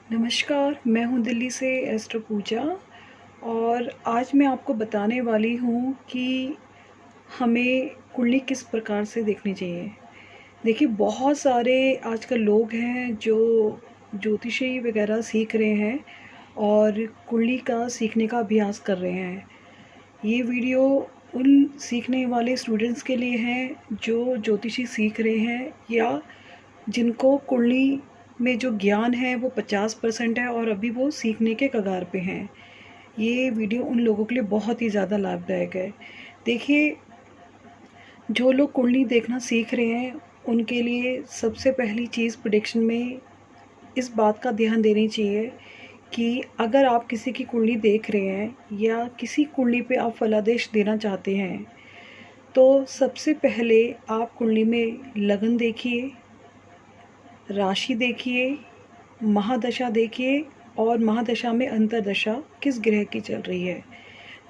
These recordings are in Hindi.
नमस्कार, मैं हूँ दिल्ली से एस्ट्रो पूजा। और आज मैं आपको बताने वाली हूँ कि हमें कुंडली किस प्रकार से देखनी चाहिए। देखिए, बहुत सारे आजकल लोग हैं जो ज्योतिषी वगैरह सीख रहे हैं और कुंडली का सीखने का अभ्यास कर रहे हैं। ये वीडियो उन सीखने वाले स्टूडेंट्स के लिए हैं जो ज्योतिषी सीख रहे हैं या जिनको कुंडली में जो ज्ञान है वो 50% है और अभी वो सीखने के कगार पे हैं। ये वीडियो उन लोगों के लिए बहुत ही ज़्यादा लाभदायक है। देखिए, जो लोग कुंडली देखना सीख रहे हैं उनके लिए सबसे पहली चीज़ प्रेडिक्शन में इस बात का ध्यान देनी चाहिए कि अगर आप किसी की कुंडली देख रहे हैं या किसी कुंडली पे आप फलादेश देना चाहते हैं, तो सबसे पहले आप कुंडली में लगन देखिए, राशि देखिए, महादशा देखिए और महादशा में अंतर्दशा किस ग्रह की चल रही है।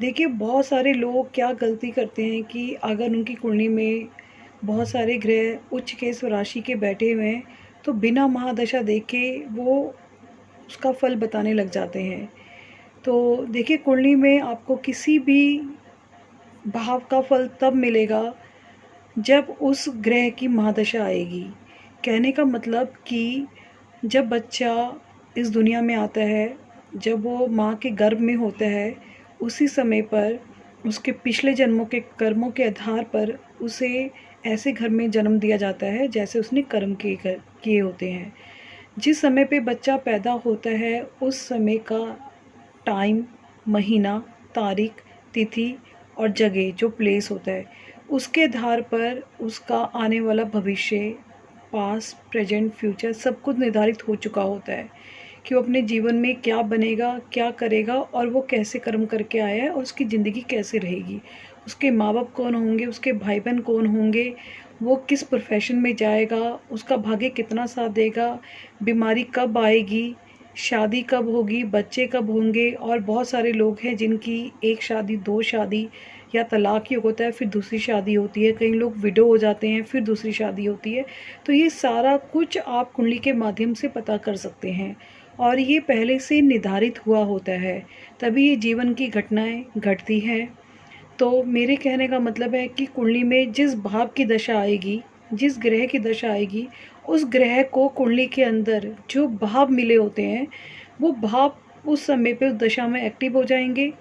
देखिए, बहुत सारे लोग क्या गलती करते हैं कि अगर उनकी कुंडली में बहुत सारे ग्रह उच्च केश राशि के बैठे हुए हैं तो बिना महादशा देखे वो उसका फल बताने लग जाते हैं। तो देखिए, कुंडली में आपको किसी भी भाव का फल तब मिलेगा जब उस ग्रह की महादशा आएगी। कहने का मतलब कि जब बच्चा इस दुनिया में आता है, जब वो माँ के गर्भ में होता है, उसी समय पर उसके पिछले जन्मों के कर्मों के आधार पर उसे ऐसे घर में जन्म दिया जाता है जैसे उसने कर्म किए होते हैं। जिस समय पे बच्चा पैदा होता है उस समय का टाइम, महीना, तारीख, तिथि और जगह जो प्लेस होता है, उसके आधार पर उसका आने वाला भविष्य, पास्ट, प्रेजेंट, फ्यूचर सब कुछ निर्धारित हो चुका होता है कि वो अपने जीवन में क्या बनेगा, क्या करेगा और वो कैसे कर्म करके आया है और उसकी ज़िंदगी कैसे रहेगी। उसके माँ बाप कौन होंगे, उसके भाई बहन कौन होंगे, वो किस प्रोफेशन में जाएगा, उसका भाग्य कितना साथ देगा, बीमारी कब आएगी, शादी कब होगी, बच्चे कब होंगे। और बहुत सारे लोग हैं जिनकी एक शादी, दो शादी या तलाक ही होता है, फिर दूसरी शादी होती है। कई लोग विडो हो जाते हैं, फिर दूसरी शादी होती है। तो ये सारा कुछ आप कुंडली के माध्यम से पता कर सकते हैं और ये पहले से निर्धारित हुआ होता है, तभी ये जीवन की घटनाएं घटती हैं। तो मेरे कहने का मतलब है कि कुंडली में जिस भाव की दशा आएगी, जिस ग्रह की दशा आएगी, उस ग्रह को कुंडली के अंदर जो भाव मिले होते हैं वो भाव उस समय पे उस दशा में एक्टिव हो जाएंगे।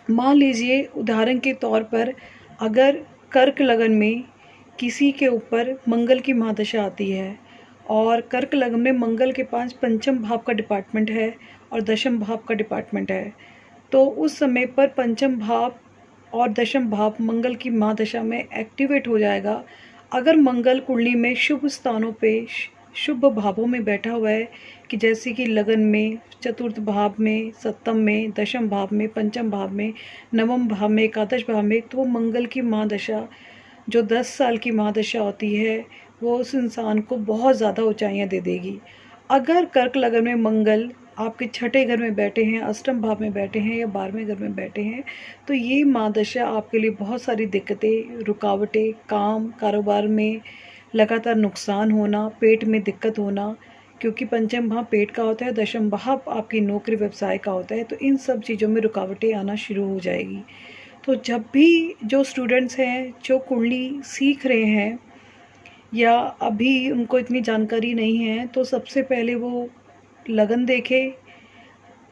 मान लीजिए उदाहरण के तौर पर, अगर कर्क लगन में किसी के ऊपर मंगल की महादशा आती है और कर्क लगन में मंगल के पास पंचम भाव का डिपार्टमेंट है और दशम भाव का डिपार्टमेंट है, तो उस समय पर पंचम भाव और दशम भाव मंगल की महादशा में एक्टिवेट हो जाएगा। अगर मंगल कुंडली में शुभ स्थानों पे शुभ भावों में बैठा हुआ है, कि जैसे कि लगन में, चतुर्थ भाव में, सप्तम में, दशम भाव में, पंचम भाव में, नवम भाव में, एकादश भाव में, तो वो मंगल की महादशा जो 10 साल की महादशा होती है वो उस इंसान को बहुत ज़्यादा ऊंचाइयां दे देगी। अगर कर्क लगन में मंगल आपके छठे घर में बैठे हैं, अष्टम भाव में बैठे हैं या 12वें घर में बैठे हैं, तो ये महादशा आपके लिए बहुत सारी दिक्कतें, रुकावटें, काम कारोबार में लगातार नुकसान होना, पेट में दिक्कत होना, क्योंकि पंचम भाव पेट का होता है, दशम भाव आपकी नौकरी व्यवसाय का होता है, तो इन सब चीज़ों में रुकावटें आना शुरू हो जाएगी। तो जब भी जो स्टूडेंट्स हैं जो कुंडली सीख रहे हैं या अभी उनको इतनी जानकारी नहीं है, तो सबसे पहले वो लगन देखे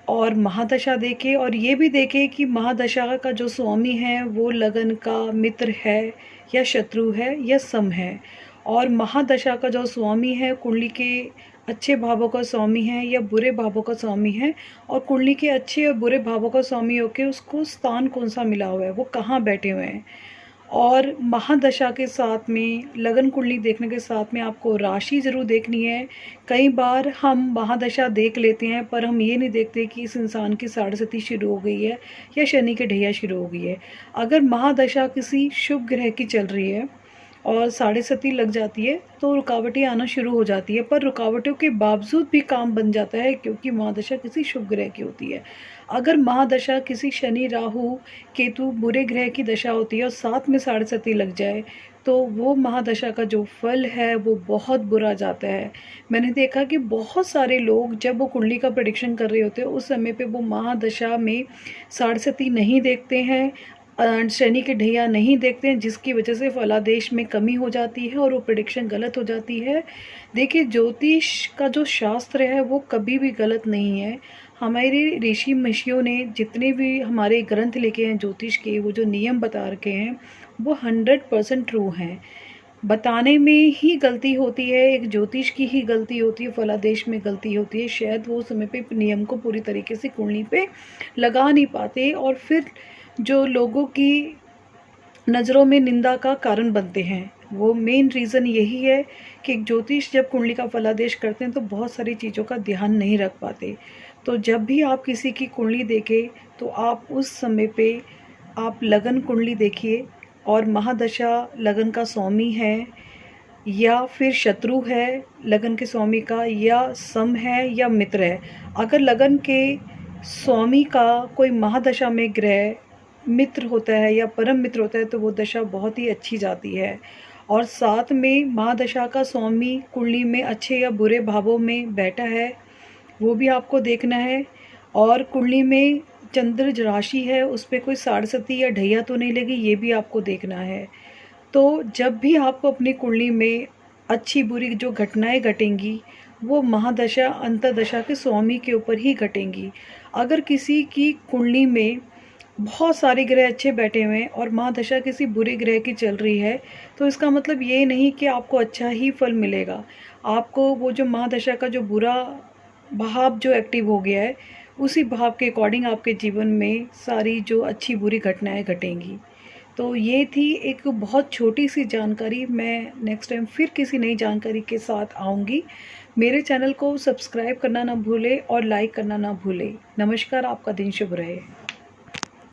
और महादशा देखे और ये भी देखे कि महादशा का जो स्वामी है वो लगन का मित्र है या शत्रु है या सम है। और महादशा का जो स्वामी है कुंडली के अच्छे भावों का स्वामी है या बुरे भावों का स्वामी है, और कुंडली के अच्छे और बुरे भावों का स्वामी होकर उसको स्थान कौन सा मिला हुआ है, वो कहाँ बैठे हुए हैं। और महादशा के साथ में लगन कुंडली देखने के साथ में आपको राशि ज़रूर देखनी है। कई बार हम महादशा देख लेते हैं पर हम ये नहीं देखते कि इस इंसान की साढ़े सती शुरू हो गई है या शनि की ढैया शुरू हो गई है। अगर महादशा किसी शुभ ग्रह की चल रही है और साढ़े सती लग जाती है तो रुकावटें आना शुरू हो जाती है, पर रुकावटों के बावजूद भी काम बन जाता है क्योंकि महादशा किसी शुभ ग्रह की होती है। अगर महादशा किसी शनि राहु केतु बुरे ग्रह की दशा होती है और साथ में साढ़े सती लग जाए तो वो महादशा का जो फल है वो बहुत बुरा जाता है। मैंने देखा कि बहुत सारे लोग जब वो कुंडली का प्रेडिक्शन कर रहे होते हैं उस समय पे वो महादशा में साढ़े सती नहीं देखते हैं, शनि के ढैया नहीं देखते हैं, जिसकी वजह से फलादेश में कमी हो जाती है और वो प्रेडिक्शन गलत हो जाती है। देखिए, ज्योतिष का जो शास्त्र है वो कभी भी गलत नहीं है। हमारे ऋषि मुनियों ने जितने भी हमारे ग्रंथ लिखे हैं ज्योतिष के, वो जो नियम बता रखे हैं वो 100% ट्रू हैं। बताने में ही गलती होती है, एक ज्योतिष की ही गलती होती है, फलादेश में गलती होती है। शायद वो समय पे नियम को पूरी तरीके से कुंडली पे लगा नहीं पाते और फिर जो लोगों की नज़रों में निंदा का कारण बनते हैं। वो मेन रीज़न यही है कि एक ज्योतिष जब कुंडली का फलादेश करते हैं तो बहुत सारी चीज़ों का ध्यान नहीं रख पाते। तो जब भी आप किसी की कुंडली देखें तो आप उस समय पे आप लगन कुंडली देखिए और महादशा लगन का स्वामी है या फिर शत्रु है लगन के स्वामी का, या सम है या मित्र है। अगर लगन के स्वामी का कोई महादशा में ग्रह मित्र होता है या परम मित्र होता है तो वो दशा बहुत ही अच्छी जाती है। और साथ में महादशा का स्वामी कुंडली में अच्छे या बुरे भावों में बैठा है वो भी आपको देखना है। और कुंडली में चंद्र राशि है उस पर कोई साढ़े सती या ढैया तो नहीं लगी, ये भी आपको देखना है। तो जब भी आपको अपनी कुंडली में अच्छी बुरी जो घटनाएं घटेंगी वो महादशा अंतर्दशा के स्वामी के ऊपर ही घटेंगी। अगर किसी की कुंडली में बहुत सारे ग्रह अच्छे बैठे हुए हैं और महादशा किसी बुरे ग्रह की चल रही है तो इसका मतलब ये नहीं कि आपको अच्छा ही फल मिलेगा। आपको वो जो महादशा का जो बुरा भाव जो एक्टिव हो गया है उसी भाव के अकॉर्डिंग आपके जीवन में सारी जो अच्छी बुरी घटनाएं घटेंगी। तो ये थी एक बहुत छोटी सी जानकारी। मैं नेक्स्ट टाइम फिर किसी नई जानकारी के साथ आऊँगी। मेरे चैनल को सब्सक्राइब करना ना भूलें और लाइक करना ना भूलें। नमस्कार, आपका दिन शुभ रहे।